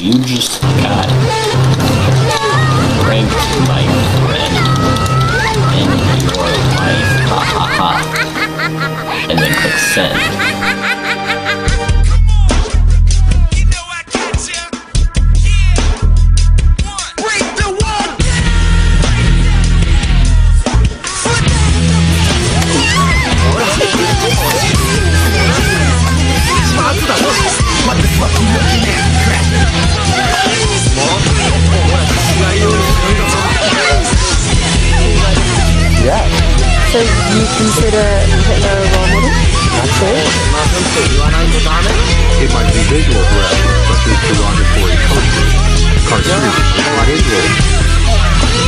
You just got pranked by your friend in your life. Ha ha ha. And then click send. Yeah. So you consider Hitler a role model? That's it. It might be visual harassment, such as derogatory cartoons, not Israel.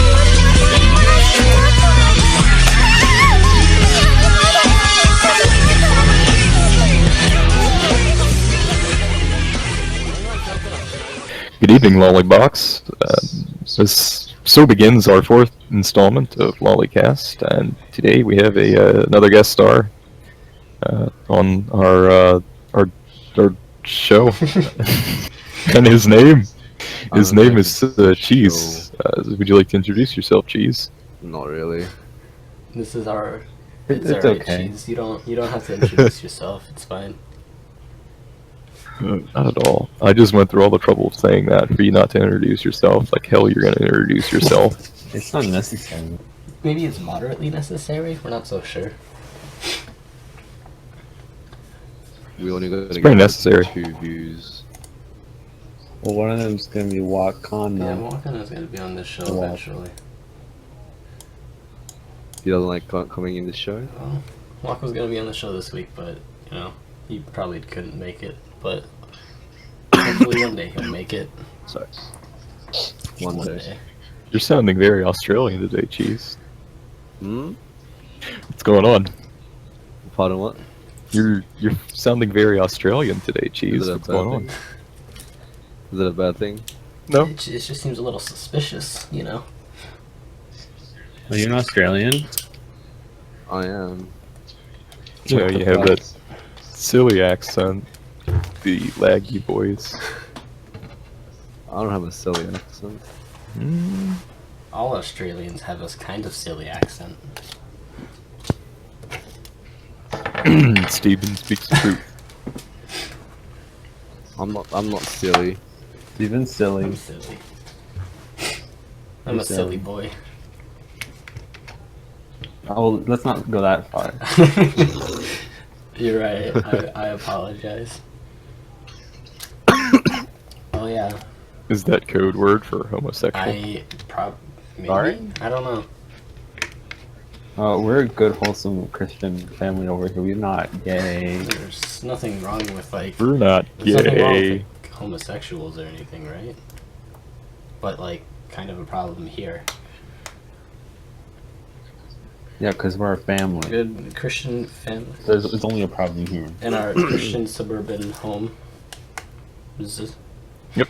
Good evening, Lolibox. This so begins our fourth installment of Lolicast, and today we have another guest star on our show, and his name is Cheese. Would you like to introduce yourself, Cheese? Not really. This is our. It's alright, okay. Cheese. You don't have to introduce yourself. It's fine. Not at all. I just went through all the trouble of saying that for you not to introduce yourself. Like hell, you're gonna introduce yourself. It's not necessary. Maybe it's moderately necessary. We're not so sure. We only got It's pretty necessary. 2 views. Well, one of them's gonna be Wakon Yeah, now. Walken is gonna be on this show Wow. eventually. He doesn't like coming in the show. Well, Walk was gonna be on the show this week, but you know he probably couldn't make it. But hopefully one day he'll make it. So, one day. You're sounding very Australian today, Cheese. Hmm? What's going on? Pardon what? You're sounding very Australian today, Cheese. Is it a What's bad going thing? on? Is it a bad thing? No. It just seems a little suspicious, you know. Are you an Australian? I am. You know, What the you have fuck? that silly accent, the laggy voice. I don't have a silly accent. Mm. All Australians have this kind of silly accent. Steven speaks the truth. I'm not silly. Even silly. I'm silly. I'm You're a silly silly. boy. Oh, let's not go that far. You're right. I apologize. Oh yeah. Is that code word for homosexual? Maybe. Sorry? I don't know. We're a good, wholesome Christian family over here. We're not gay. There's nothing wrong with like. We're not There's nothing wrong with gay. like, homosexuals or anything, right? But like, kind of a problem here. Yeah, because we're a family. Good Christian family It's only a problem here. in our Christian suburban home. Yep.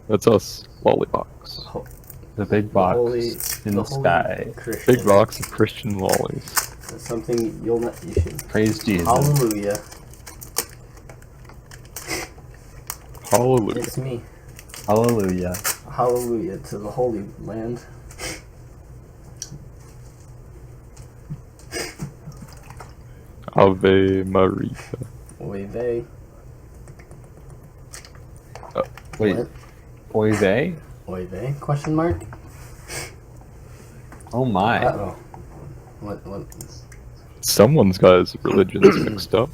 That's us, Lolibox. The big box in the sky. Christian. Big box of Christian lollies. That's something you should. Praise Jesus. Hallelujah. Hallelujah. It's me. Hallelujah. Hallelujah to the Holy Land. Ave Maria. Oy vey. Wait, What? oy vey? Oy vey? Question mark? Oh my. Uh-oh. What? Someone's got his religions mixed up.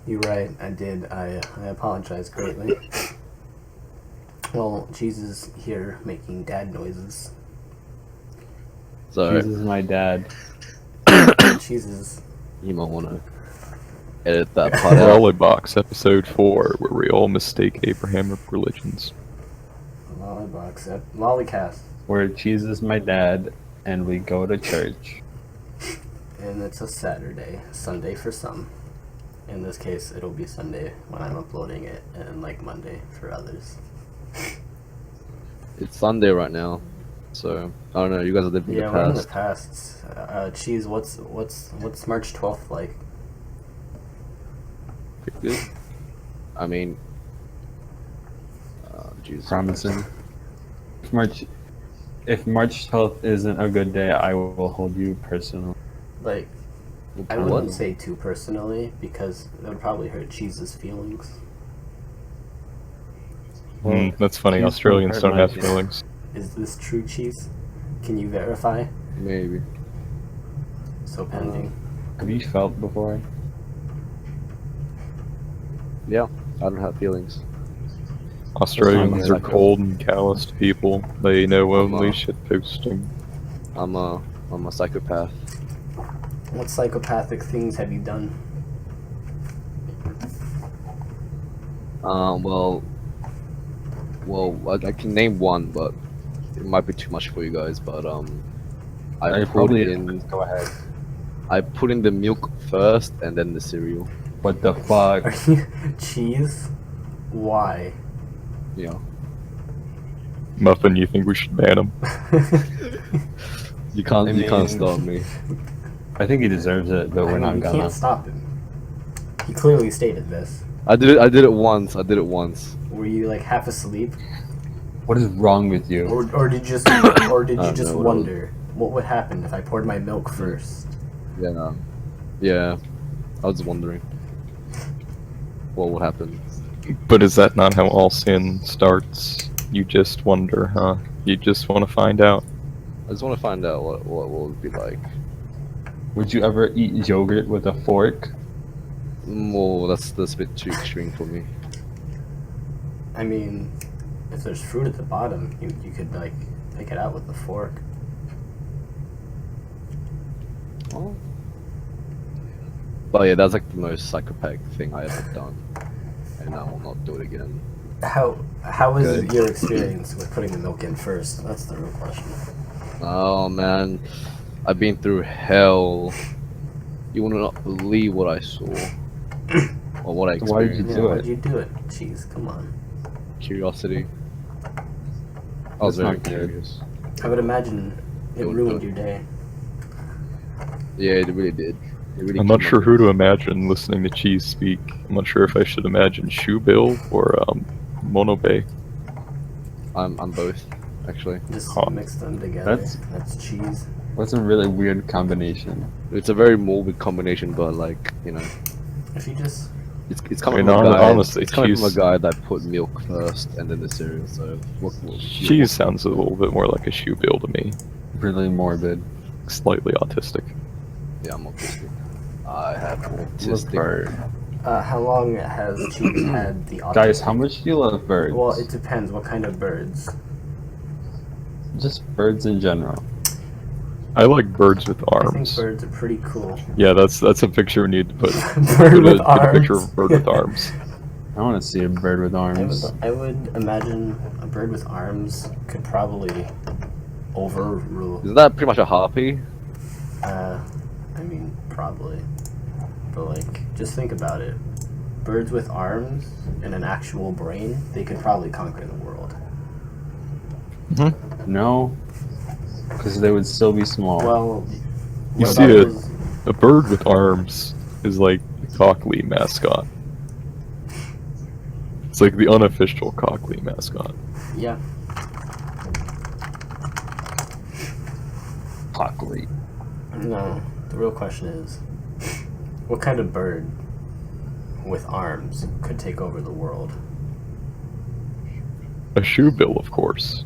You're right, I did. I apologize greatly. Well, Jesus here making dad noises. So Jesus is my dad. Jesus. you might want to edit that part out. Lolibox, episode 4, where we all mistake Abrahamic religions. Lolibox. Lolicast. Where Jesus is my dad, and we go to church. And it's a Saturday. Sunday for some. In this case, it'll be Sunday when I'm uploading it, and like Monday for others. It's Sunday right now, so I don't know. You guys are living in Yeah, the we're in the past. past. Cheese, what's March 12th like? Pretty good. I mean, Jesus. Promising. If March 12th isn't a good day, I will hold you personally. Like, I What? wouldn't say too personally because it would probably hurt Cheese's feelings. That's funny. Cheese Australians don't don't hurt have my feelings. Is this true, Cheese? Can you verify? Maybe. So pending. Have you felt before? Yeah, I don't have feelings. Australians are Psycho. cold and calloused people. They know I'm, only shitposting. I'm a psychopath. What psychopathic things have you done? Well, I can name one, but it might be too much for you guys. But I put probably in go ahead. I put in the milk first and then the cereal. What the fuck? Are you Cheese? Why? Yeah. Muffin, you think we should ban him? You can't I you can't mean- stop me. I think he deserves it, but I we're mean, not you gonna. can't stop him. He clearly stated this. I did it once. Were you like half asleep, What is wrong with you? or did you just don't just know what wonder what would happen if I poured my milk first? Yeah. Yeah. I was wondering what would happen. But is that not how all sin starts? You just wonder, huh? You just want to find out. I just want to find out what it would be like. Would you ever eat yogurt with a fork? Well, that's a bit too extreme for me. I mean, if there's fruit at the bottom, you could like pick it out with a fork. Oh. But yeah, that's like the most psychopathic thing I ever done, and I will not do it again. How was Good. your experience with putting the milk in first? That's the real question. Oh man, I've been through hell. You will not believe what I saw or what I Why did you experienced. do Why'd it? you do it? Jeez, come on. Curiosity. I was That's very not good. curious. I would imagine it Don't ruined do your day. Yeah, it really did. It really I'm not killed sure my who to days. imagine listening to Cheese speak. I'm not sure if I should imagine Shoe Bill or Monobe. I'm both, actually. Just Huh. mix them together. That's- That's cheese. That's a really weird combination. It's a very morbid combination, but like If you just it's coming I mean, from a guy. honestly, it's coming from a cheese- guy that put milk first and then the cereal. So what Cheese sounds a little bit more like a Shoe Bill to me. Really morbid. Slightly autistic. Yeah, I'm autistic. I have Love autistic. bird. how long has cheese had the autism? Guys, how much do you love birds? Well, it depends. What kind of birds? Just birds in general. I like birds with I think arms. birds are pretty cool. Yeah, that's a picture we need to put. Bird Put with a picture arms. of a bird with arms. I want to see a bird with arms. I would imagine a bird with arms could probably overrule. Is that pretty much a harpy? I mean, probably. But like, just think about it. Birds with arms and an actual brain, they could probably conquer the world. No, because they would still be small. Well, You what see about it. those- A bird with arms is like the Cockley mascot. It's like the unofficial Cockley mascot. Yeah. Cockley. No, the real question is, what kind of bird with arms could take over the world? A shoe bill, of course.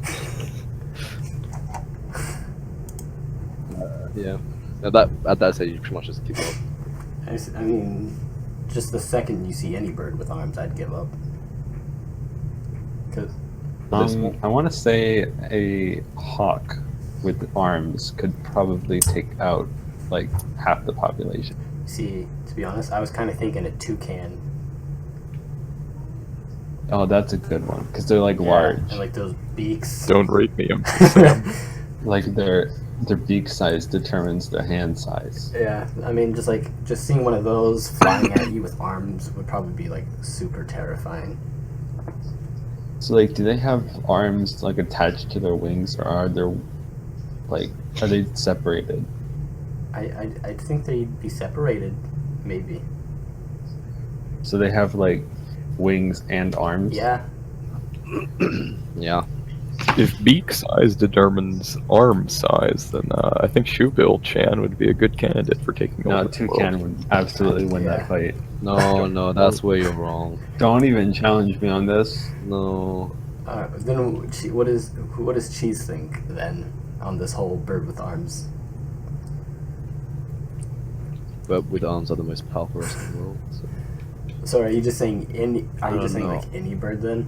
Yeah. At that stage, you pretty much just give up. I mean, just the second you see any bird with arms, I'd give up. 'Cause I want to say a hawk with arms could probably take out like half the population. see, to be honest, I was kind of thinking a toucan. Oh, that's a good one because they're like Yeah, large. and like those beaks. Don't rate me, I'm just saying. Like their beak size determines their hand size. Yeah, I mean, just seeing one of those flying at you with arms would probably be like super terrifying. So like, do they have arms like attached to their wings, or are they separated? I think they'd be separated, maybe. So they have like wings and arms. Yeah. Yeah. If beak size determines arm size, then I think Shubil Chan would be a good candidate for taking No, over the world. Toucan would absolutely win Yeah. that fight. No, that's where you're wrong. Don't even challenge me on this. No. Then what does Cheese think then on this whole bird with arms? But with arms are the most powerful rest in the world. So. So are you just saying any? Are you I just don't saying know. like any bird then?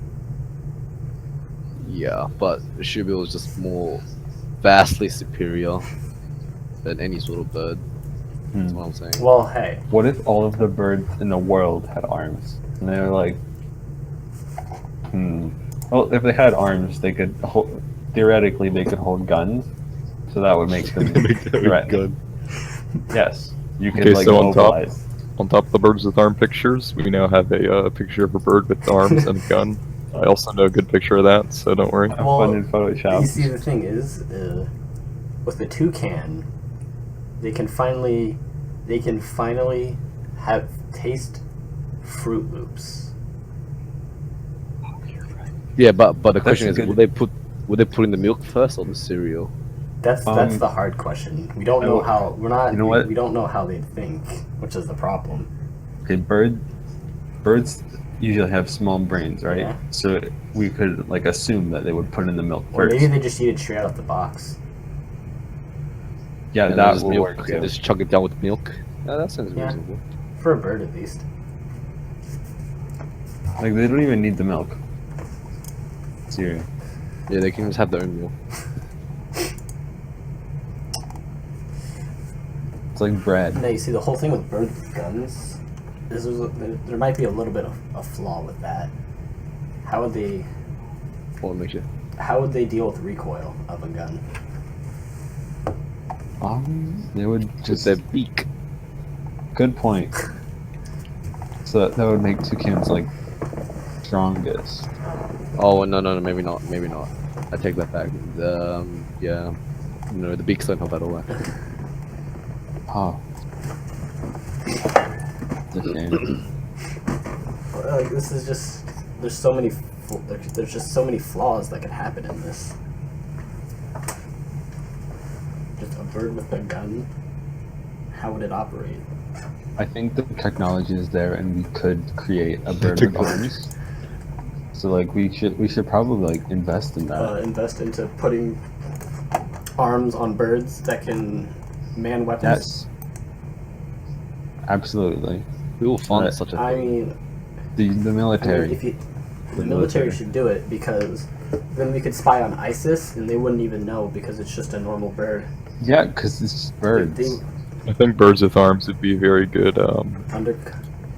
Yeah, but Shubil is just more vastly superior than any sort of bird. That's what I'm saying. Well, hey. What if all of the birds in the world had arms? And they were like, Well, if they had arms, they could theoretically they could hold guns, so that would make them threatened. Good. Yes, you could Okay, like so on top- mobilize. On top of the birds with arm pictures, we now have a picture of a bird with arms and a gun. I also know a good picture of that, so don't worry. Have Well, fun in Photoshop. You see, the thing is, with the toucan, they can finally have taste Fruit Loops. Yeah, but the question a is, good- would they put in the milk first or the cereal? That's the hard question. We don't know how. We're not. You know what? We don't know how they think, which is the problem. Okay, birds usually have small brains, right? Yeah. So we could like assume that they would put in the milk Or first. maybe they just eat it straight out of the box. Yeah, And that just will milk, work too. just chug it down with milk. Yeah, that sounds Yeah. reasonable. For a bird, at least. Like they don't even need the milk. Seriously. Yeah, they can just have their own milk. It's like bread. No, you see, the whole thing with birds with guns is there might be a little bit of a flaw with that. How would they What makes you? How would they deal with recoil of a gun? They would Just just. their beak. Good point. So that would make toucans like strongest. Oh no, maybe not. I take that back. Yeah, no, the beaks don't help at all. Oh. It's a shame. Like, this is just there's just so many flaws that could happen in this. Just a bird with a gun. How would it operate? I think the technology is there, and we could create a bird with arms. So like we should probably like invest in that. Invest into putting arms on birds that can man weapons. Yes. Absolutely. We will fund Right. such a I thing. mean, The military. the military should do it, because then we could spy on ISIS and they wouldn't even know because it's just a normal bird. Yeah, because it's just birds. They I think birds with arms would be very good under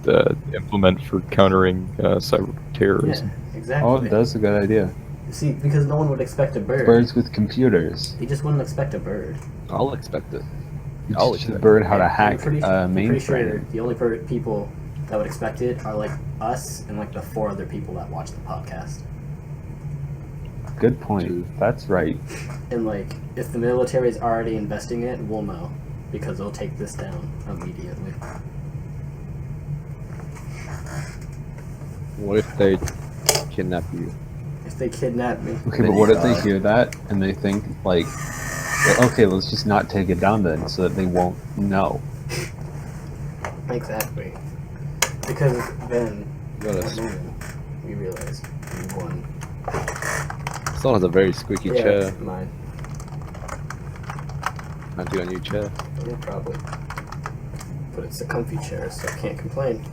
to implement for countering cyber terrorism. exactly. Oh, that's a good idea. See, because no one would expect a bird. Birds with computers. They just wouldn't expect a bird. I'll expect it. You I'll teach the expect bird how to I'm hack pretty mainframe. sure the only people that would expect it are like us and like the 4 other people that watch the podcast. Good point. True. That's right. And like, if the military is already investing it, we'll know because they'll take this down immediately. What if they kidnap you? If they kidnap me, Okay, but what if they hear that and they think like, well, okay, let's just not take it down then, so that they won't know. exactly. Because then, You at gotta- that moment, we realize we won. Someone has a very squeaky Yeah, chair. it's mine. Time to get a new chair. Yeah, probably. But it's a comfy chair, so I can't complain.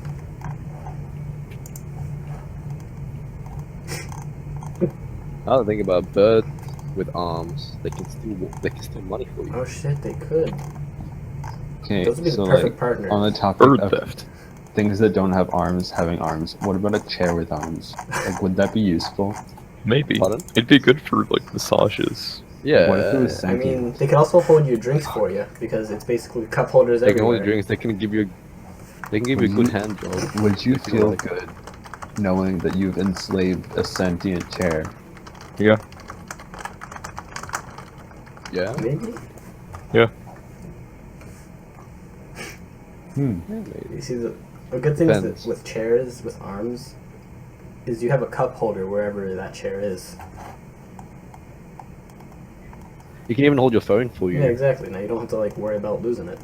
Now that I think about birds with arms, they can steal money for you. Oh shit, they could. Okay, Those would be the so perfect like partners. on the topic Bird of theft. things that don't have arms having arms, what about a chair with arms? Like, would that be useful? Maybe. Pardon? It'd be good for like massages. Yeah. What if it was I sentient? mean, they could also hold your drinks for you because it's basically cup holders they can everywhere. hold drinks. They can give you. They can give you a good hand job. Would you if feel like it. good knowing that you've enslaved a sentient chair? Yeah. Yeah. Maybe. Yeah. Hmm. You see, a good thing is Depends. that with chairs with arms, is you have a cup holder wherever that chair is. You can even hold your phone for you. Yeah, exactly. Now you don't have to like worry about losing it.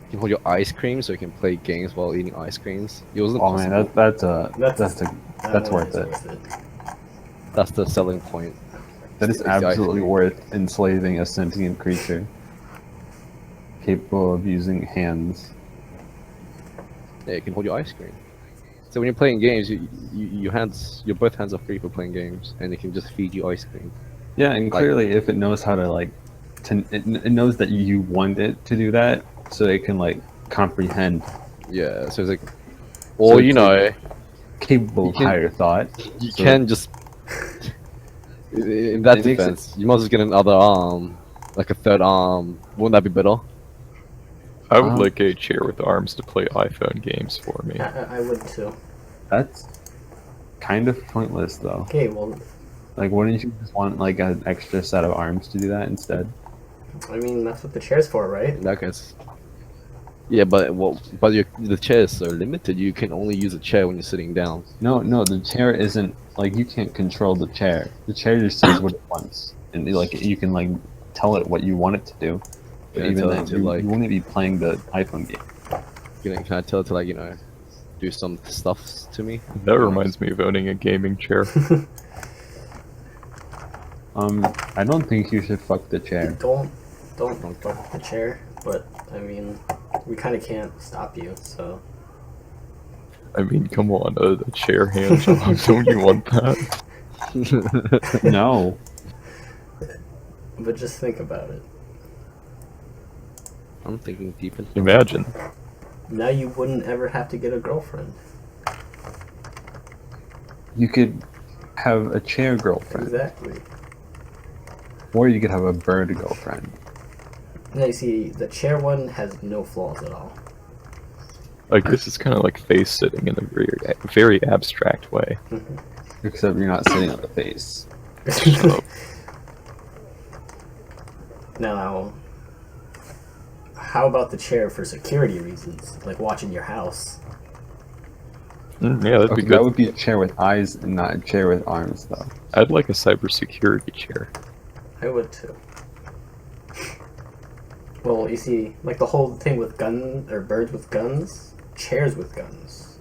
You can hold your ice cream so you can play games while eating ice creams. It wasn't Oh man, possible. that's That one worth is it. worth it. That's the selling point. That is It's the ice absolutely cream. worth enslaving a sentient creature capable of using hands. Yeah, you can hold your ice cream. So when you're playing games, your both hands are free for playing games, and it can just feed you ice cream. Yeah, and Like- clearly, if it knows how to it knows that you want it to do that, so it can like comprehend, Yeah, so it's like, or it's, like, capable you of can- higher thought. you So can just. In that It makes defense, you might as well get another arm, like a third arm. Wouldn't that be better? I would Um, like a chair with arms to play iPhone games for me. I would too. That's kind of pointless, though. Okay, well, Like, wouldn't you just want like an extra set of arms to do that instead? I mean that's what the chair's for, right? In that case. Yeah, but the chair is so limited. You can only use a chair when you're sitting down. No, the chair isn't like you can't control the chair. The chair just says what it wants, and like you can like tell it what you want it to do. But Yeah, even tell it then, to, you like- wouldn't be playing the iPhone game. Can I tell it to like do some stuff to me? That reminds me of owning a gaming chair. I don't think you should fuck the chair. Don't fuck the chair, but I mean, we kind of can't stop you, so. I mean, come on, a chair hand job, don't you want that? No, But just think about it. I'm thinking deep in. Imagine. Now you wouldn't ever have to get a girlfriend. you could have a chair girlfriend, Exactly. or you could have a bird girlfriend. Now you see, the chair one has no flaws at all. Like, this is kind of like face sitting in a very abstract way. Except you're not sitting on the face. So, Now, how about the chair for security reasons, like watching your house? yeah, that'd be Okay, good. that would be a chair with eyes and not a chair with arms, though. I'd like a cybersecurity chair. I would too. Well, you see, like the whole thing with birds with guns, chairs with guns.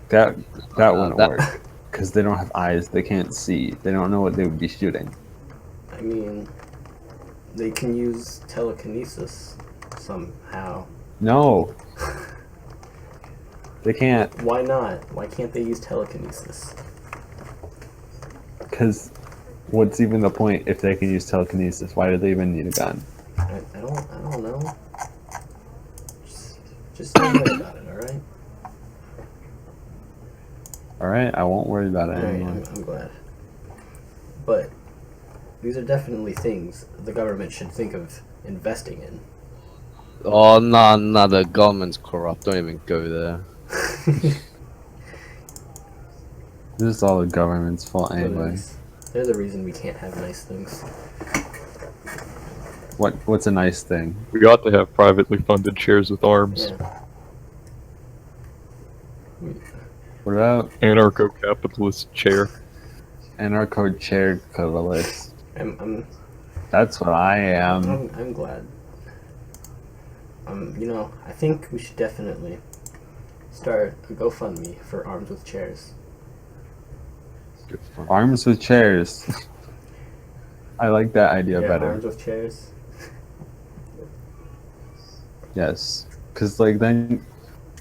That wouldn't that- work because they don't have eyes. They can't see. They don't know what they would be shooting. I mean, they can use telekinesis somehow. No, they can't Why not? Why can't they use telekinesis? because what's even the point if they can use telekinesis? Why do they even need a gun? I don't know. Just don't worry about it, alright? All right, I won't worry about it Alright, anymore. I'm glad. But these are definitely things the government should think of investing in. Oh nah, the government's corrupt. Don't even go there. This is all the government's fault anyway. They're the reason we can't have nice things. What's a nice thing? We ought to have privately funded chairs with arms. Yeah. What about Anarcho-capitalist chair. anarcho chair capitalist? I'm That's what I am. I'm glad. I think we should definitely start a GoFundMe for Arms with Chairs. Arms with chairs. I like that idea Yeah, better. Arms with Chairs. Yes, because like then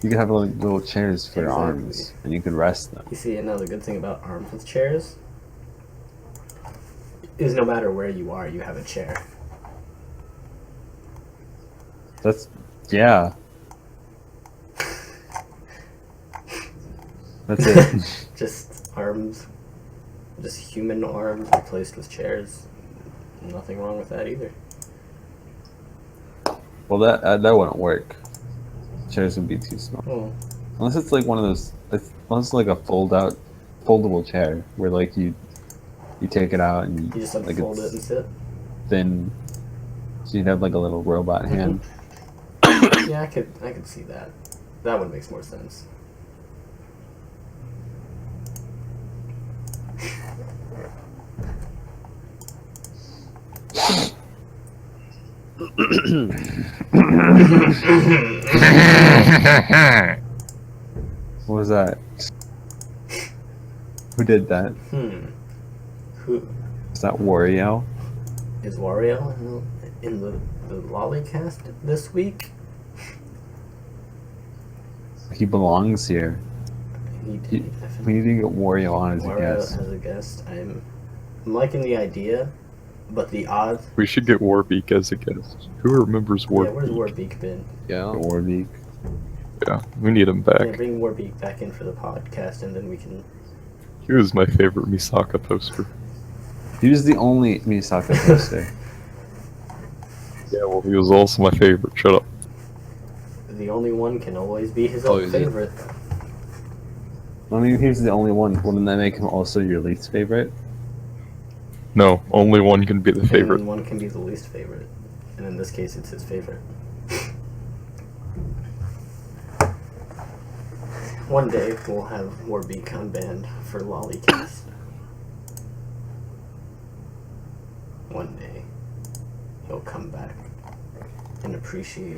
you could have like little chairs for your Exactly. arms, and you could rest them. You see, another good thing about Arms with Chairs is no matter where you are, you have a chair. That's yeah. That's it. Just arms, just human arms replaced with chairs. Nothing wrong with that either. Well, that wouldn't work. Chairs would be too small. Well, Unless it's like one of those. Unless it's like a foldable chair where like you take it out and you just like unfold it and it's sit. thin. So you'd have like a little robot hand. Yeah, I could see that. That one makes more sense. What was that? Who did that? Who Is that Wario? is Wario in the Lolicast this week? He belongs here. He You- definitely. We need to get Wario on as a Wario guest. as a guest. I'm liking the idea, but the odds. We should get Warbeak as a guest. Who remembers Yeah, where's Warbeak? Warbeak been? Yeah. Warbeak. Yeah, we need him Yeah, back. bring Warbeak back in for the podcast, and then we can. He was my favorite Misaka poster. He was the only Misaka poster. Yeah, well, he was also my favorite. Shut up. The only one can always be his Oh, own is it? favorite. I mean, he was the only one. Wouldn't that make him also your least favorite? No, only one can be the And favorite. then one can be the least favorite, and in this case, it's his favorite. One day we'll have Warbeak unbanned for Lolicast. One day he'll come back and appreciate.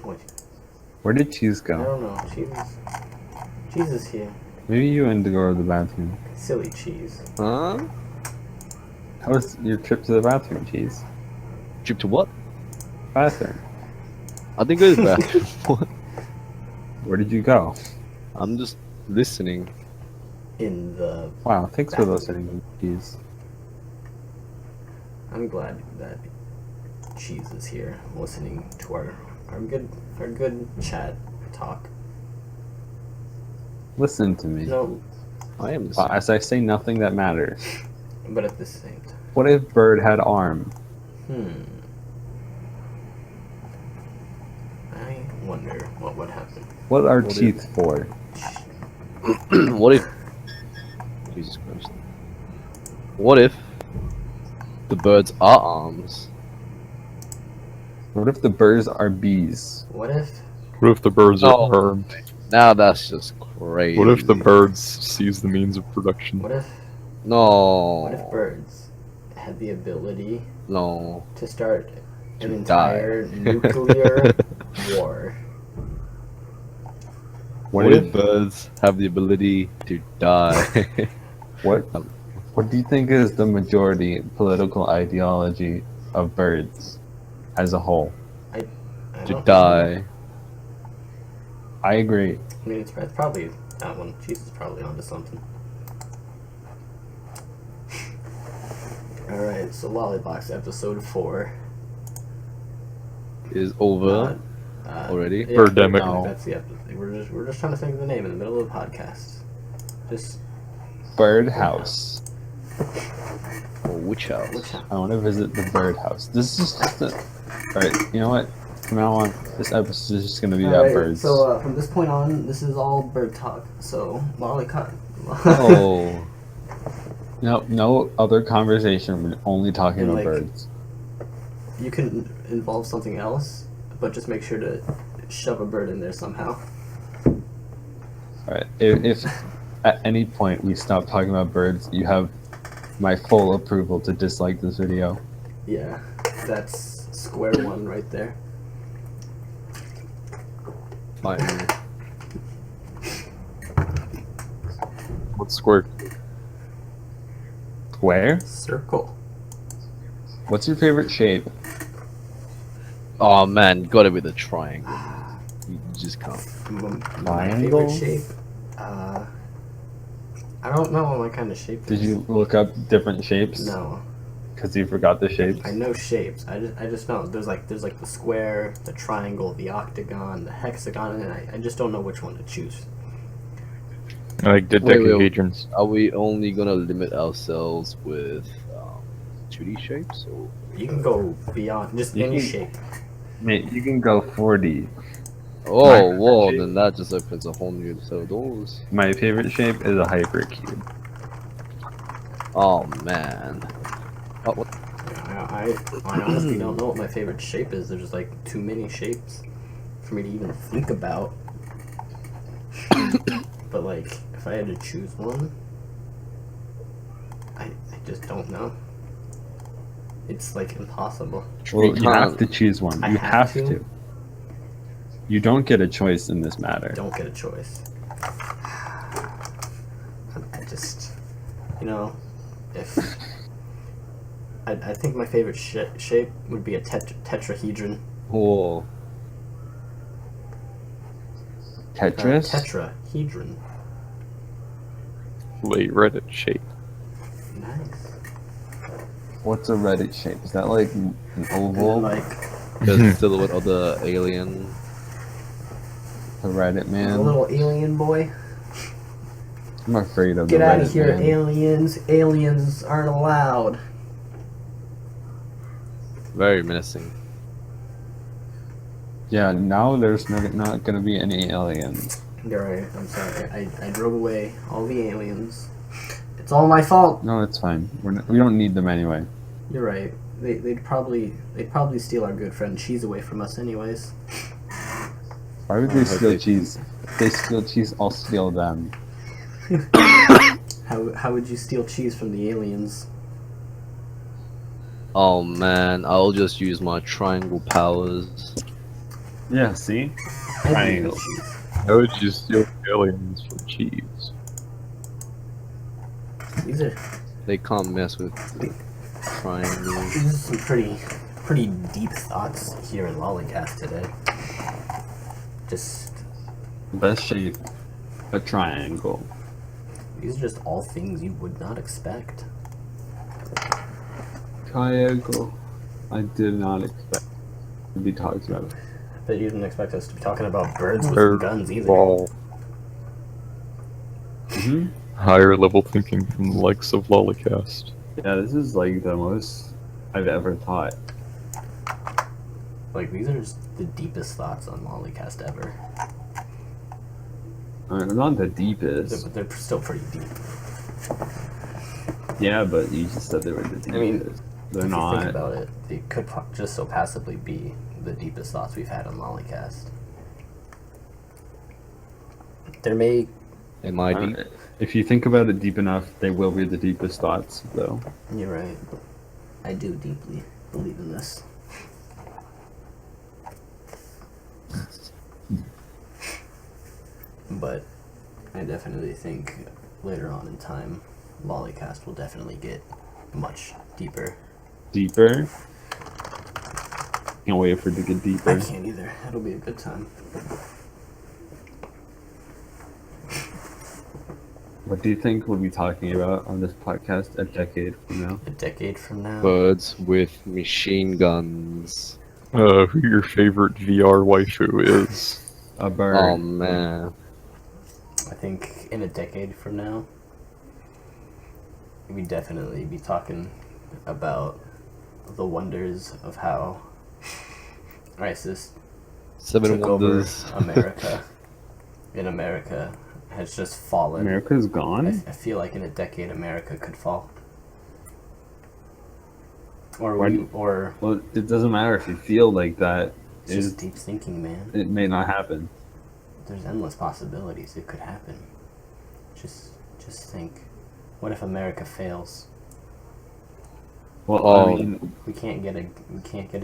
What? Where did Cheese I go? don't know. Cheese is here. Maybe you and to go to the bathroom. Silly Cheese. Huh? How was your trip to the bathroom, Cheese? Trip to what? Bathroom. I think it is back. What? Where did you go? I'm just listening. In the. Wow, thanks for listening, Cheese. I'm glad that Cheese is here, listening to our good chat talk. Listen to me. No, I am listening. As I say nothing that matters. but at the same time. What if Bird had arm? I wonder what would happen. What are What teeth for? What if? Jesus Christ. What if the birds are arms? What if the birds are bees? What if? What if the birds are Oh. armed? Now that's just crazy. What if the birds seize the means of production? What if? No. What if birds had the ability No. to start an To entire nuclear war? What if birds have the ability to die? What do you think is the majority political ideology of birds as a whole? I to don't know. die. I agree. I mean, it's probably that one. Cheese is probably onto something. Alright, so Lolibox episode 4. Is over already. Yeah, Birdemic. Birdemic, that's the episode. We're just trying to think of the name in the middle of the podcast. Just Birdhouse. Or which house? which house? I want to visit the birdhouse. This is just a... Alright, you know what? From now on, this episode is just going to be about Alright, birds. so from this point on, this is all bird talk. So Lolicast. Oh. No other conversation. We're only talking And, about like, birds. You can involve something else, but just make sure to shove a bird in there somehow. Alright, if at any point we stop talking about birds, you have my full approval to dislike this video. Yeah, that's square one right there. Fine. What's square? Square? Circle. What's your favorite shape? Oh man, gotta be the triangle. You just can't. My Triangle? favorite shape. I don't know what kind of shape. Did it is. you look up different shapes? No, Because you forgot the shapes? I know shapes. I just know there's like the square, the triangle, the octagon, the hexagon, and I just don't know which one to choose. I like Wait, dodecahedrons. Are we only gonna limit ourselves with 2D shapes? Or You can go beyond just You any can- shape. Mate, you can go 4D. oh, My whoa! shape. Then that just opens a whole new set of doors. My favorite shape is a hypercube. Oh man. Oh, what? I honestly don't know what my favorite shape is. There's just like too many shapes. for me to even think about. But like, if I had to choose one, I just don't know. It's like impossible. Well, you have can't. to choose one. I You have have to? to. You don't get a choice in this matter. Don't get a choice. I just, you know, if I think my favorite shape would be a tetrahedron. Oh, Tetris? Tetrahedron. Late Reddit shape. Nice. What's a Reddit shape? Is that like an And oval? then, like the silhouette of the alien. The Reddit a man? little alien boy. I'm afraid of Get the out Reddit of here, man. aliens! Aliens aren't allowed. Very menacing. Yeah, now there's not gonna be any aliens. You're right. I'm sorry. I drove away all the aliens. It's all my fault. No, it's fine. We don't need them anyway. You're right. They'd probably steal our good friend Cheese away from us, anyways. Why would they steal cheese? If they steal cheese, I'll steal them. How would you steal cheese from the aliens? Oh man, I'll just use my triangle powers. Yeah, see? I'd do Triangle. cheese. How would you steal aliens from cheese? These are They can't mess with triangles. these are some pretty deep thoughts here in Lolicast today. Just Best shape, a triangle. these are just all things you would not expect. Triangle. I did not expect to be talked about. But you didn't expect us to be talking about birds with Bird guns either. ball. Mm-hmm. Higher level thinking from the likes of Lolicast. Yeah, this is like the most I've ever thought. Like, these are just the deepest thoughts on Lolicast ever. Not the deepest. But they're still pretty deep. Yeah, but you just said they were the deepest. I mean, they're if you not. think about it, they could just so passively be the deepest thoughts we've had on Lolicast. There may... It might be. If you think about it deep enough, they will be the deepest thoughts, though. You're right. I do deeply believe in this. But I definitely think later on in time, Lolicast will definitely get much deeper. Deeper? Can't wait for it to get deeper. I can't either. It'll be a good time. What do you think we'll be talking about on this podcast a decade from now? A decade from now. Birds with machine guns. Who your favorite VR waifu is? A bird. Oh man. I think in a decade from now, we'd definitely be talking about the wonders of how ISIS Seven took over wonders. America. In America has just fallen. America's I gone? feel like in a decade America could fall. Or Why we, do- or Well, it doesn't matter if you feel like that. it's just deep thinking, man. It may not happen. There's endless possibilities. It could happen. Just think. What if America fails? Well, Oh. I mean, We can't get a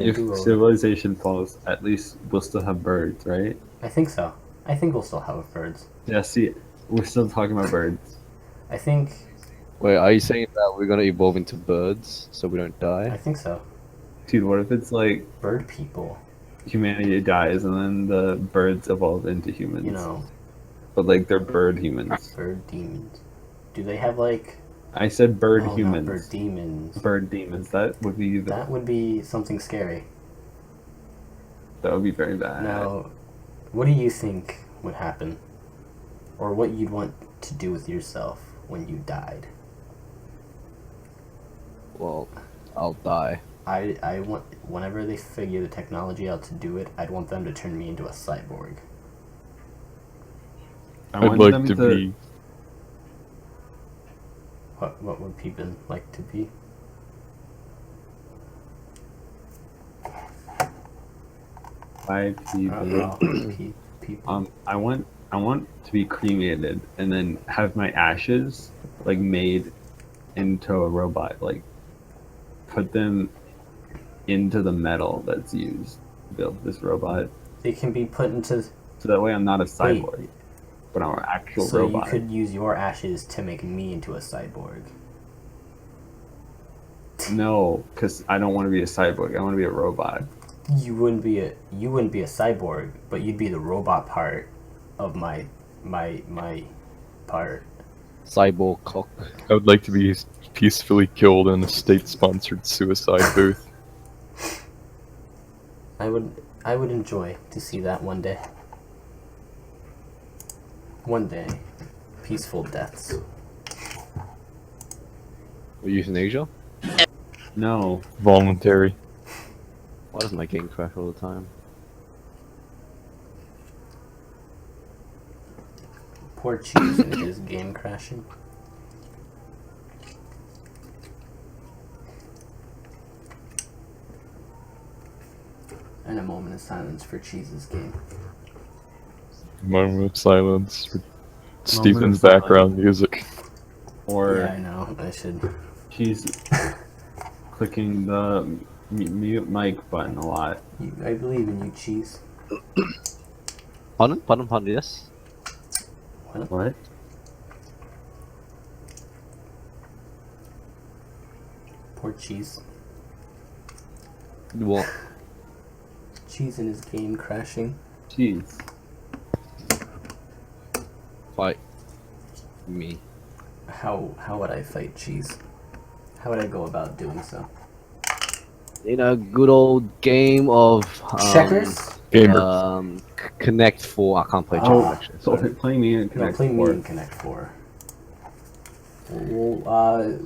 if do-over. civilization falls, at least we'll still have birds, right? I think so. I think we'll still have birds. Yeah, see, we're still talking about birds. I think Wait, are you saying that we're gonna evolve into birds so we don't I die? think so. Dude, what if it's like Bird people, humanity dies and then the birds evolve into humans? you know, But like they're bird humans. bird demons. Do they have like I said bird not humans. bird demons? Bird demons. That would be That would be something scary. that would be very bad. Now, what do you think would happen, or what you'd want to do with yourself when you died? Well, I'll die. I want, whenever they figure the technology out to do it, I'd want them to turn me into a cyborg. I I'd want like them to be. What would people like to be? Hi, people. People. I want to be cremated and then have my ashes like made into a robot. Like put them into the metal that's used to build this robot. They can be put into. So that way I'm not a Wait. cyborg, but I'm an actual So robot. you could use your ashes to make me into a cyborg. No, because I don't want to be a cyborg. I want to be a robot. You wouldn't be a cyborg, but you'd be the robot part of my part. Cyborg cock. I would like to be peacefully killed in a state-sponsored suicide booth. I would enjoy to see that one day. One day, peaceful deaths. Euthanasia? No. Voluntary. Why does my game crash all the time? Poor Cheese and his game crashing. And a moment of silence for Cheese's game. Moment of silence for Moment Stephen's of silence. background music. Or Yeah, I know. I should. she's clicking the mute mic button a lot. I believe in you, Cheese. Pardon, yes? What? Poor Cheese. What? Cheese and his game crashing. Jeez. Fight me. How would I fight Cheese? How would I go about doing so? In a good old game of Checkers? Gamer. Connect 4. I can't play Oh, checkers actually. so Sorry. play me in No, Connect play me 4. in Connect 4. Well,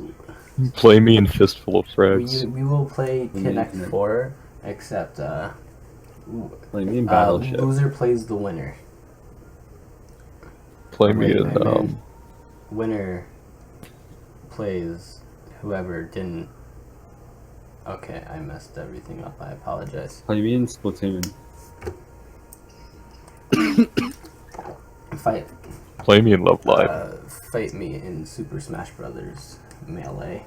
Play me in Fistful of Frags. we will play Me Connect Connect. 4, except Play me in Battleship. loser plays the winner. Play me Wait, in, wait. Winner plays whoever didn't. Okay, I messed everything up. I apologize. Play me in Splatoon. Fight. Play me in Love Live. Fight me in Super Smash Brothers Melee.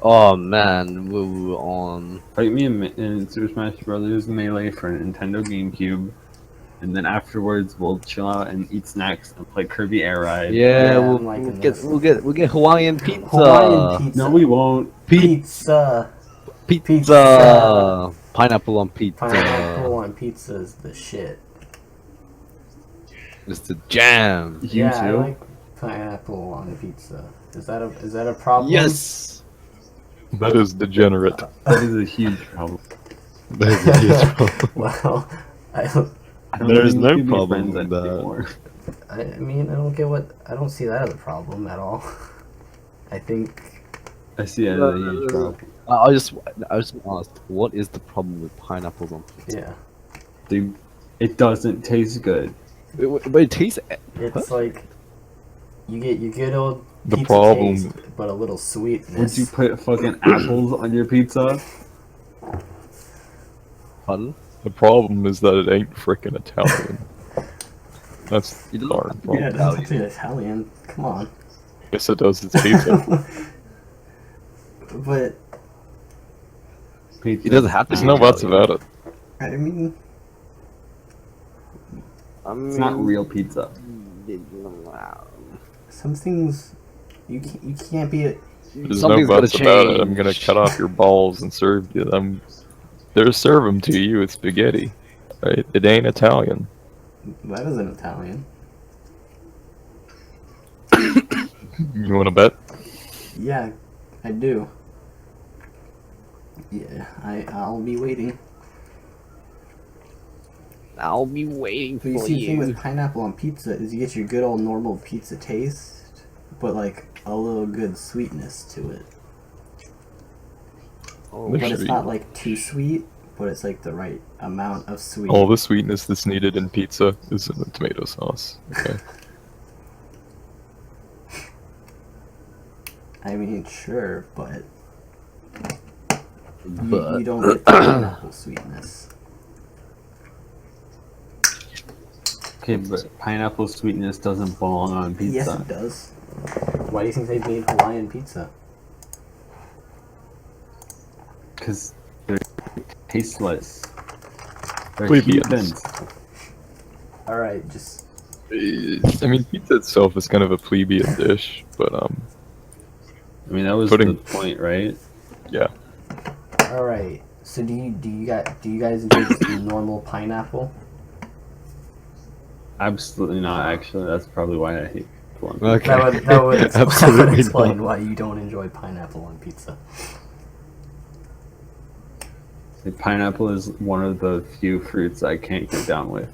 Oh man, we were on. Fight me in Super Smash Brothers Melee for Nintendo GameCube. And then afterwards we'll chill out and eat snacks and play Kirby Air Ride. Yeah, I'm we'll liking get this. we'll get Hawaiian pizza. Hawaiian pizza. No, we won't. Pizza. Pizza. Pineapple on pizza. Pineapple on pizza is the shit. It's the jam. You Yeah, I too? like pineapple on pizza. Is that a problem? Yes. That is degenerate. That is a huge problem. That is a huge problem. Well, I don't There's think no we can be problem friends with that. anymore. I mean, I don't see that as a problem at all. I think I see it as a huge problem. I just asked, what is the problem with pineapples on pizza? yeah, Dude, it doesn't taste good. But it tastes. it's like you get your good old The pizza problem- taste, but a little Would sweetness. you put fucking apples on your pizza? Pardon? The problem is that it ain't frickin' Italian. That's You the don't- darn problem. Yeah, it doesn't taste Italian. Come on. Yes, it does. It's pizza. But Pizza. It doesn't have to. There's be no buts Italian. about it. I mean, It's not real pizza. some things you can't be. There's Something's no gotta buts about it. I'm change. gonna cut off your balls and serve you them. They're serve them to you with spaghetti, right? It ain't Italian. That isn't Italian. You want to bet? Yeah, I do. Yeah, I'll be waiting. I'll be waiting But you for see, the thing you. with pineapple on pizza is you get your good old normal pizza taste, but like a little good sweetness to it. Oh, There But should it's be not like too sweet, but it's like the right amount of sweet. all the sweetness that's needed in pizza is in the tomato sauce. Okay. I mean, sure, but but you don't get the pineapple sweetness. Okay, but pineapple sweetness doesn't belong on pizza. Yes, it does. Why do you think they made Hawaiian pizza? Because they're tasteless. They're Plebeians. heathens. All right, just I mean, pizza itself is kind of a plebeian dish, but I mean, that was Pudding. the point, right? yeah. all right. So do you guys enjoy just normal pineapple? Absolutely not, actually. That's probably why I hate one. Okay. That would Absolutely explain not. why you don't enjoy pineapple on pizza. Like, pineapple is one of the few fruits I can't get down with.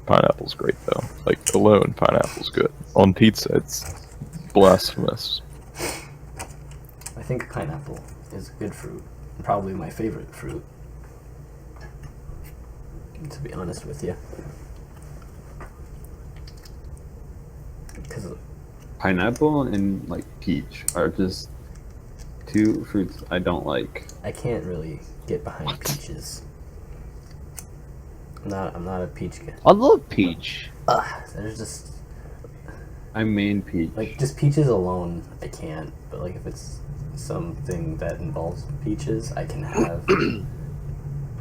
Pineapple's great though. Like alone, pineapple's good. On pizza, it's blasphemous. I think pineapple is a good fruit, and probably my favorite fruit. To be honest with you, because Pineapple and like peach are just two fruits I don't like. I can't really get behind peaches. I'm not a peach guy. I love peach. There's just I main peach. like just peaches alone, I can't. But like if it's something that involves peaches, I can have.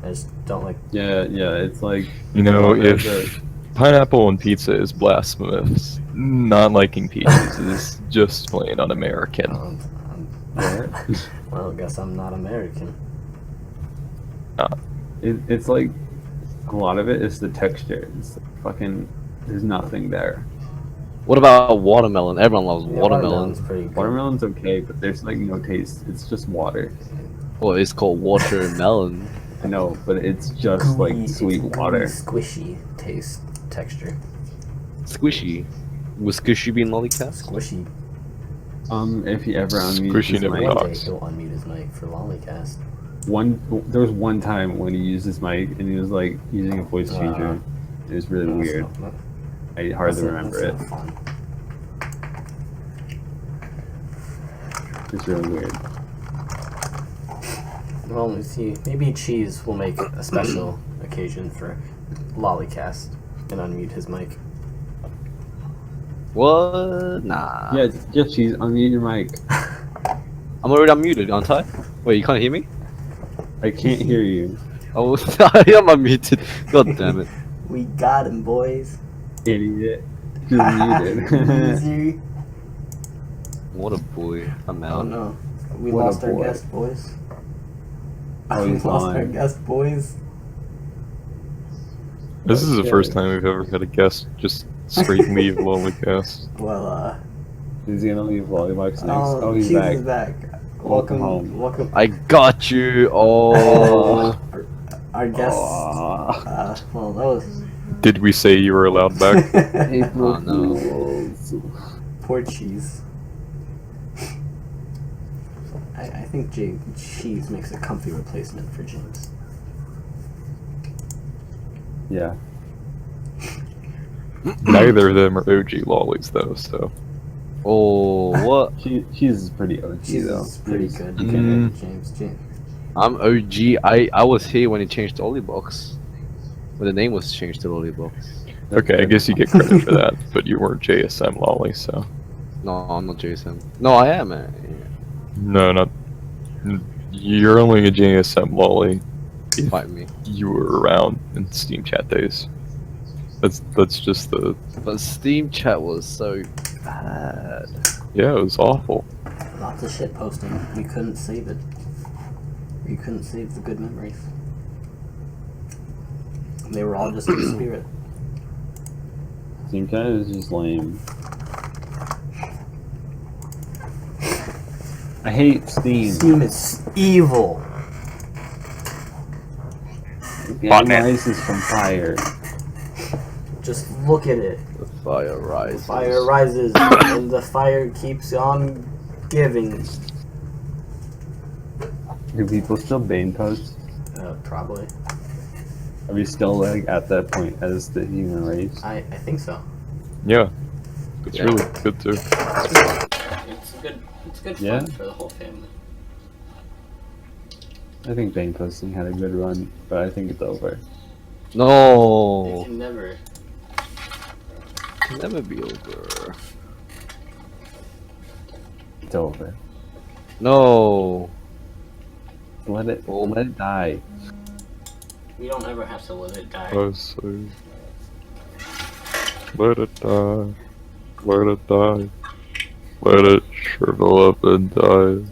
I just don't like. Yeah, it's like You know, there's if pineapple on pizza is blasphemous, not liking peaches is just plain un-American. Well, I guess I'm not American. it's like a lot of it is the texture. It's fucking there's nothing there. What about watermelon? Everyone loves Yeah, watermelon. watermelon's pretty good. Watermelon's okay, but there's like no taste. It's just water. Well, it's called watermelon. I know, but it's just like Gooey- sweet it's water. gooey, squishy taste, texture. Squishy. Was Squishy being Lolicast? Squishy. If he ever unmutes Squishy his never mic, One day talks. he'll unmute his mic for Lolicast. there was one time when he used his mic and he was like using a voice changer. It was really No, it's weird. not- I hardly that's remember it. not fun. It's really weird. Well, let's see. Maybe Cheese will make a special occasion for Lolicast and unmute his mic. What? Nah. Yeah, just cheese. Unmute your mic. I'm already unmuted, aren't I? Wait, you can't hear me? I can't hear you, Oh, I am unmuted. God damn it. We got him, boys. idiot. Just muted. Easy. What a boy. I'm Oh out. no. We What a lost our boy. guest, boys. Oh, We he's lost our lying. guest, boys. This is the Okay. first time we've ever had a guest just straight leave Lolicast. Well, Is he gonna leave Lolibox next? oh, Oh, he's Cheese back. is back. Welcome home. Welcome. I got you. Oh. Our guest. Aw. Well, that was. Did we say you were allowed back? April Oh, no. Fools. Poor Cheese. I think Cheese makes a comfy replacement for James. Yeah. Neither of them are OG lollies though, so Oh, what? She's pretty OG Cheese though. is pretty She's- good. Mm. James. I'm OG. I was here when it changed to Lolibox. When the name was changed to Lolibox. okay, I guess you get credit for that, but you weren't JSM lolly, so No, I'm not Jason. No, I am. no, not. You're only a JSM lolly if Fight me. you were around in Steam chat days. That's just the But Steam chat was so bad. yeah, it was awful. Lots of shit posting. We couldn't save it. We couldn't save the good memories. They were all just in spirit. Steam Chat is just lame. I hate Steam. Steam is evil. It Botnet. rises from fire. Just look at it. The fire rises. Fire rises, and the fire keeps on giving. Do people still Bane post? Probably. Are we still like at that point as the human race? I think so. Yeah, it's Yeah. really good too. It's good Yeah? fun for the whole family. I think Bane posting had a good run, but I think it's over. No. can never can never be over. It's over. No. Let it die. We don't ever have to let it die. I say, let it die. Let it die. Let it shrivel up and die.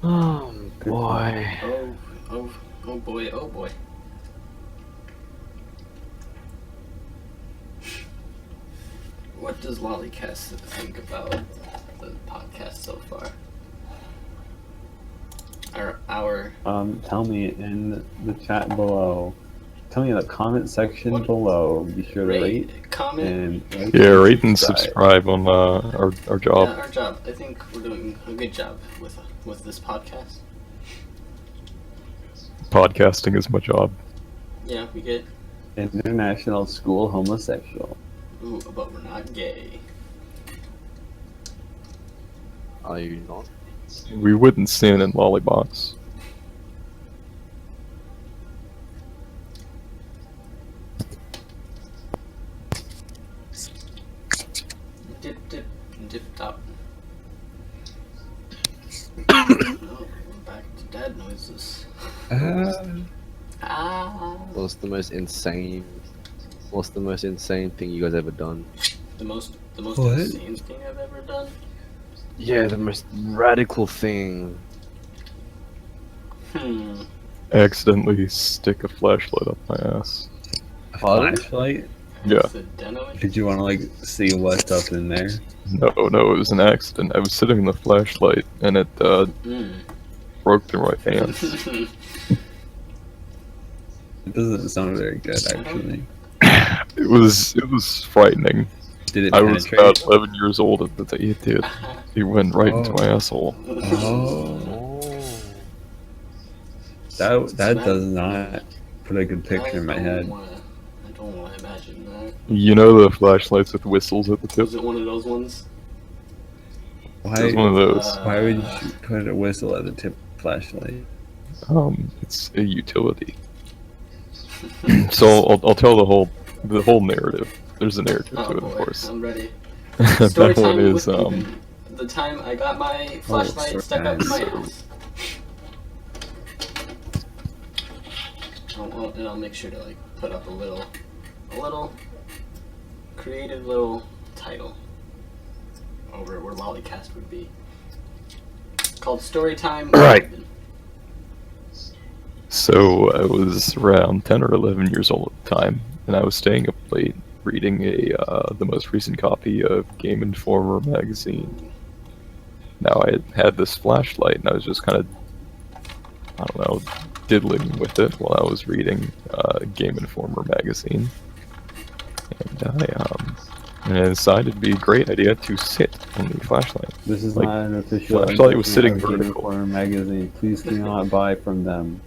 Oh boy. Oh boy, oh boy. What does Lolicast think about the podcast so far? Our Tell me in the chat below. Tell me in the comment section below. Be sure to rate, comment, and like Yeah, rate and subscribe on our job. Yeah, our job. I think we're doing a good job with this podcast. Podcasting is my job. Yeah, we get. International School Homosexual. Ooh, but we're not gay. Are you not? We wouldn't sin in Lolibox. Dip top. Oh, we're back to dad noises. What's the most insane thing you guys ever done? The most What? insane thing I've ever done. Yeah, the most radical thing. Accidentally stick a flashlight up my ass. A Pardon? flashlight? Yeah. Accidentally? Did you want to like see what's up in there? No, it was an accident. I was sitting in the flashlight and it broke through my pants. It doesn't sound very good, actually. It was frightening. Did it I was penetrate? about 11 years old at the time it did. It went right into my asshole. Oh, that does not put a good picture in my head. I don't want to imagine that. You know the flashlights with whistles at the tip? Was it one of those ones? Why? It was one of those. Why would you put a whistle at the tip flashlight? It's a utility. So I'll tell the whole narrative. There's a narrative to it, boy, of course. I'm ready. That Story one time is with Ethan. The time I got my flashlight stuck up my ass. I'll make sure to like put up a little creative little title over where Lolicast would be. Called Story Time with Right. Ethan. So I was around 10 or 11 years old at the time, and I was staying up late reading the most recent copy of Game Informer magazine. Now I had this flashlight, and I was just kind of, I don't know, diddling with it while I was reading Game Informer magazine. And I decided it'd be a great idea to sit on the flashlight. This is Like, not an official flashlight was sitting endorsement of Game vertical. Informer magazine. Please do not buy from them.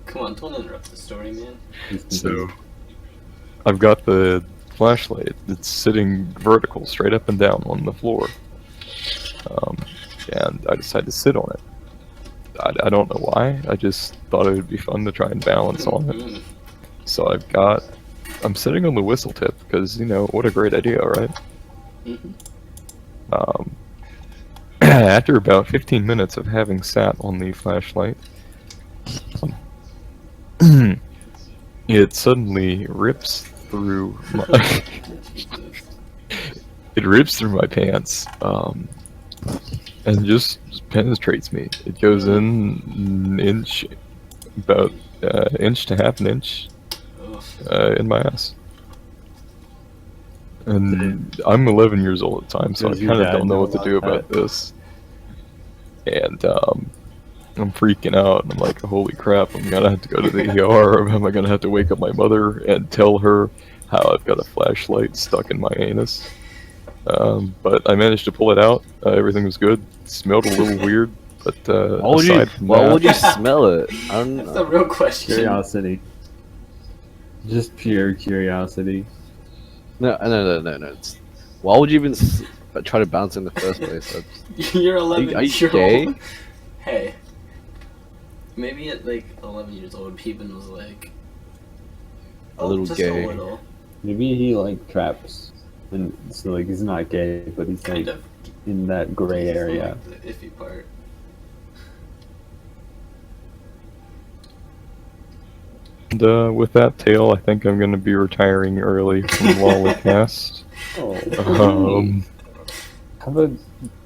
Come on, don't interrupt the story, man. Please continue. So I've got the flashlight. It's sitting vertical, straight up and down on the floor. And I decided to sit on it. I don't know why. I just thought it would be fun to try and balance on it. So I'm sitting on the whistle tip because, you know, what a great idea, right? After about 15 minutes of having sat on the flashlight, it suddenly rips through my it rips through my pants, and just penetrates me. It goes in an inch, about inch to half an inch, in my ass. And I'm 11 years old at the time, so I Does your kind of dad don't know know what to do about about this. And I'm freaking out, and I'm like, holy crap, I'm gonna have to go to the ER, or am I gonna have to wake up my mother and tell her how I've got a flashlight stuck in my anus? But I managed to pull it out. Everything was good. It smelled a little weird, but aside from Why that, would you smell it? I don't That's the know. real question. Curiosity. Just pure curiosity. No. It's, why would you even try to bounce in the first place? You're 11 Are you years gay? old. Hey. Maybe at like 11 years old, Peepin was like, A little just gay. a little. Maybe he like traps, and so like he's not gay, but he's Kind like of. in that gray He's area. like the iffy part. And with that tale, I think I'm going to be retiring early from Lolicast. Um, Have a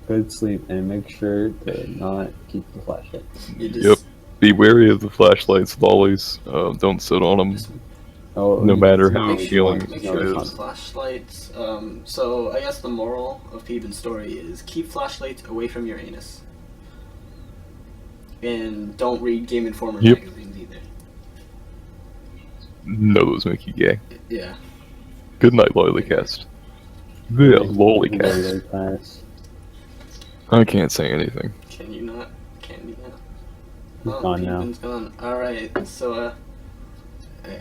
good sleep and make sure to not keep the flashlight. You just, yep. Be wary of the flashlights, lollies. Don't sit on them. Just Oh, No matter how make appealing make it sure to keep is. flashlights. So I guess the moral of Peebin's story is keep flashlights away from your anus. And don't read Game Informer Yep. magazines either. No, those make you gay. Yeah. Good night, Lolicast. Yeah, Lolicast. Class. I can't say anything. Can you not? Can you not? He's gone now. Peebin's gone. Alright, so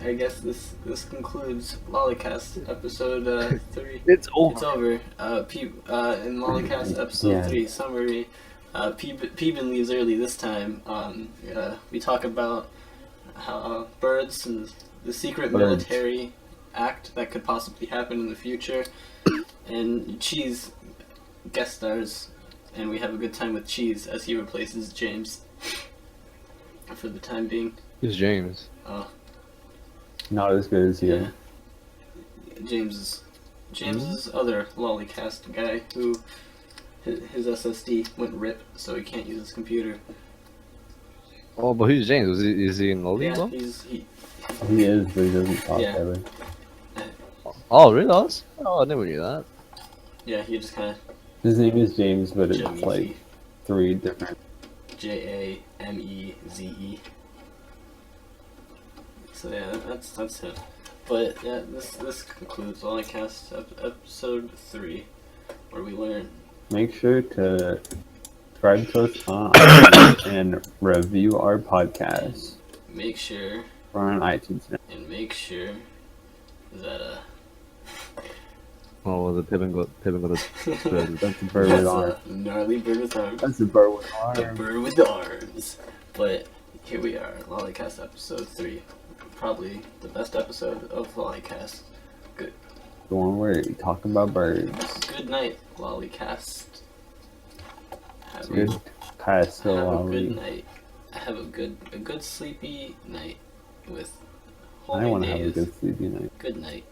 I guess this concludes Lolicast episode 3. It's over. It's over. In Lolicast episode Yeah. 3 summary, Peebin leaves early this time. We talk about how birds and the secret Birds. military act that could possibly happen in the future, and Cheese guest stars, and we have a good time with Cheese as he replaces James for the time being. Who's James? Not as good as you. Yeah. James's other Lolicast guy who his SSD went rip, so he can't use his computer. Oh, but who's James? Is he in Yeah, Lolibox? He is, but he doesn't talk Yeah. ever. Oh, really? Oh, I never knew that. Yeah, he just kind of His name is James, but it's Jamesy. like 3 different. Jameze. So yeah, that's him. But yeah, this concludes Lolicast episode 3, where we learn. Make sure to subscribe to us on iTunes and review our podcast. Make sure We're on iTunes now. and make sure that Oh, the Pippin got That's a bird that's with a arms. gnarly bird with arms. That's a bird with The arms. bird with the arms. But here we are, Lolicast episode 3. Probably the best episode of Lolicast. The one where you talk about birds. Good night, Lolicast. Have Good. Pass the have a good lolly. night. Have a good sleepy night with I holy want to have a days. good sleepy night. Good night.